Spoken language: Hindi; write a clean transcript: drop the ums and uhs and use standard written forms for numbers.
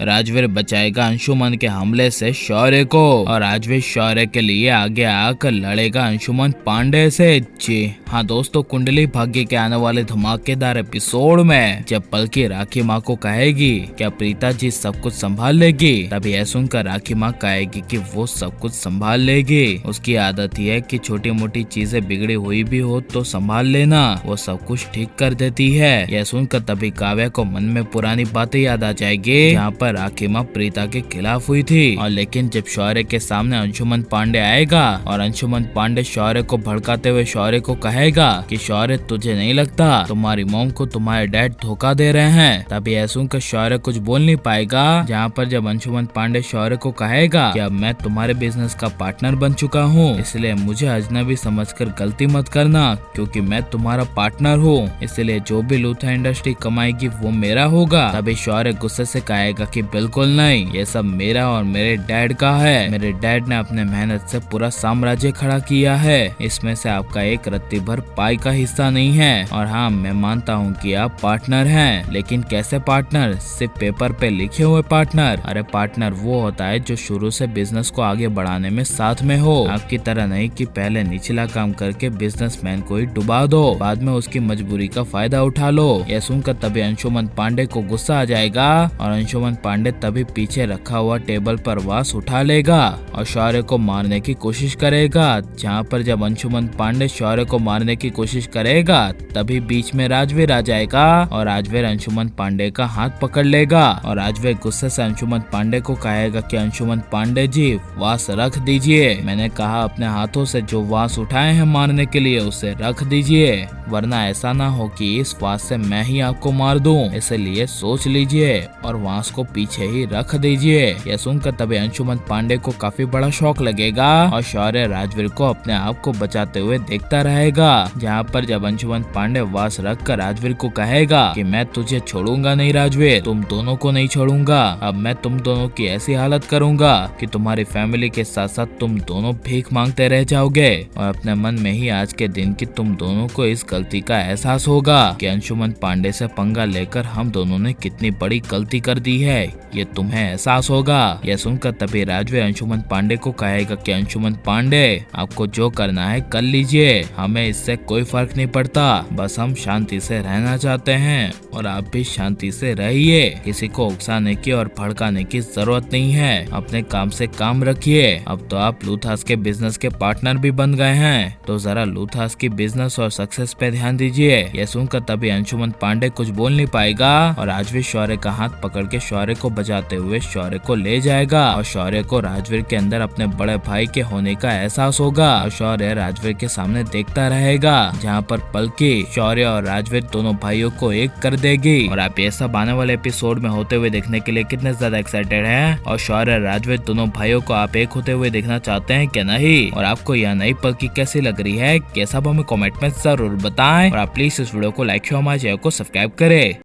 राजवीर बचाएगा अंशुमन के हमले से शौर्य को और राजवीर शौर्य के लिए आगे आकर लड़ेगा अंशुमन पांडे से। जी हाँ दोस्तों, कुंडली भाग्य के आने वाले धमाकेदार एपिसोड में जब पलकी राखी माँ को कहेगी क्या प्रीता जी सब कुछ संभाल लेगी, तभी यह सुनकर राखी माँ कहेगी कि वो सब कुछ संभाल लेगी। उसकी आदत ही है कि छोटी मोटी चीजें बिगड़ी हुई भी हो तो संभाल लेना, वो सब कुछ ठीक कर देती है। यह सुनकर तभी काव्या को मन में पुरानी बातें याद आ जाएगी जहाँ पर राखी माँ प्रीता के खिलाफ हुई थी। और लेकिन जब शौर्य के सामने अंशुमन पांडे आएगा और अंशुमन पांडे शौर्य को भड़काते हुए शौर्य को कहेगा कि शौर्य तुझे नहीं लगता तुम्हारी मॉम को तुम्हारे डैड धोखा दे रहे हैं, तभी यह सुनकर शौर्य कुछ बोल नहीं पाएगा। जहाँ पर जब अंशुमन पांडे शौर्य को कहेगा कि अब मैं तुम्हारे बिजनेस का पार्टनर बन चुका हूँ, इसलिए मुझे अजनबी समझकर गलती मत करना क्योंकि मैं तुम्हारा पार्टनर हूँ, इसलिए जो भी लूथा इंडस्ट्री कमाएगी वो मेरा होगा। तभी शौर्य गुस्से से कहेगा कि बिल्कुल नहीं, ये सब मेरा और मेरे डैड का है। मेरे डैड ने अपने मेहनत से पूरा साम्राज्य खड़ा किया है, इसमें से आपका एक रत्ती भर पाई का हिस्सा नहीं है। और हाँ, मैं मानता हूँ कि आप पार्टनर हैं, लेकिन कैसे पार्टनर? सिर्फ पेपर पे लिखे हुए पार्टनर? अरे पार्टनर वो होता है जो शुरू से बिजनेस को आगे बढ़ाने में साथ में हो, आपकी तरह नहीं कि पहले निचला काम करके बिजनेसमैन को ही डुबा दो, बाद में उसकी मजबूरी का फायदा उठा लो। यह सुनकर तभी अंशुमन पांडे को गुस्सा आ जाएगा और अंशुमन पांडे तभी पीछे रखा हुआ टेबल पर वास उठा लेगा और शौर्य को मारने की कोशिश करेगा। जहाँ पर जब अंशुमन पांडे शौर्य को मारने की कोशिश करेगा तभी बीच में राजवीर आ जाएगा और राजवीर अंशुमन पांडे का हाथ पकड़ लेगा और राजवीर गुस्से से अंशुमन पांडे को कहेगा कि अंशुमन पांडे जी वास रख दीजिए, मैंने कहा अपने हाथों से जो वास उठाए हैं मारने के लिए उसे रख दीजिए, वरना ऐसा ना हो कि इस वास से मैं ही आपको मार दूं, इसलिए सोच लीजिए और वास को पीछे ही रख दीजिए। यह सुनकर तभी अंशुमन पांडे को काफी बड़ा शौक लगेगा और शौर्य राजवीर को अपने आप को बचाते हुए देखता रहेगा। जहाँ पर जब अंशुमन पांडे वास रख कर राजवीर को कहेगा कि मैं तुझे छोड़ूंगा नहीं राजवीर, तुम दोनों को नहीं छोड़ूंगा, अब मैं तुम दोनों की ऐसी हालत करूंगा कि तुम्हारी फैमिली के साथ साथ तुम दोनों भीख मांगते रह जाओगे। और अपने मन में ही आज के दिन की तुम दोनों को इस गलती का एहसास होगा कि अंशुमन पांडे से पंगा लेकर हम दोनों ने कितनी बड़ी गलती कर दी है, ये तुम्हें एहसास होगा। यह सुनकर तभी राजवीर अंशुमन पांडे को कहेगा कि अंशुमन पांडे आपको जो करना है कर लीजिए, हमें इससे कोई फर्क नहीं पड़ता, बस हम शांति से रहना चाहते हैं और आप भी शांति से रहिए, किसी को उकसाने की और भड़काने की जरूरत नहीं है, अपने काम से काम रखिए। अब तो आप लूथास के बिजनेस के पार्टनर भी बन गए हैं, तो जरा लूथास की बिजनेस और सक्सेस पे ध्यान दीजिए। यह सुनकर तभी अंशुमन पांडे कुछ बोल नहीं पाएगा और राजवीर शौर्य का हाथ पकड़ के शौर्य को बचाते हुए शौर्य को ले जाएगा और शौर्य को राजवीर के अंदर अपने बड़े भाई के होने का एहसास होगा और शौर्य राजवीर के सामने देखता रहेगा। जहाँ पर पलकी शौर्य और राजवीर दोनों भाइयों को एक कर देगी। और आप ये सब आने वाले एपिसोड में होते हुए देखने के लिए कितने ज्यादा एक्साइटेड हैं और शौर्य राजवीर दोनों भाइयों को आप एक होते हुए देखना चाहते हैं क्या नहीं? और आपको यह नई पलकी कैसी लग रही है, कैसा हमें कमेंट में जरूर बताएं और आप प्लीज इस वीडियो को लाइक शेयर हमारे चैनल को सब्सक्राइब करें।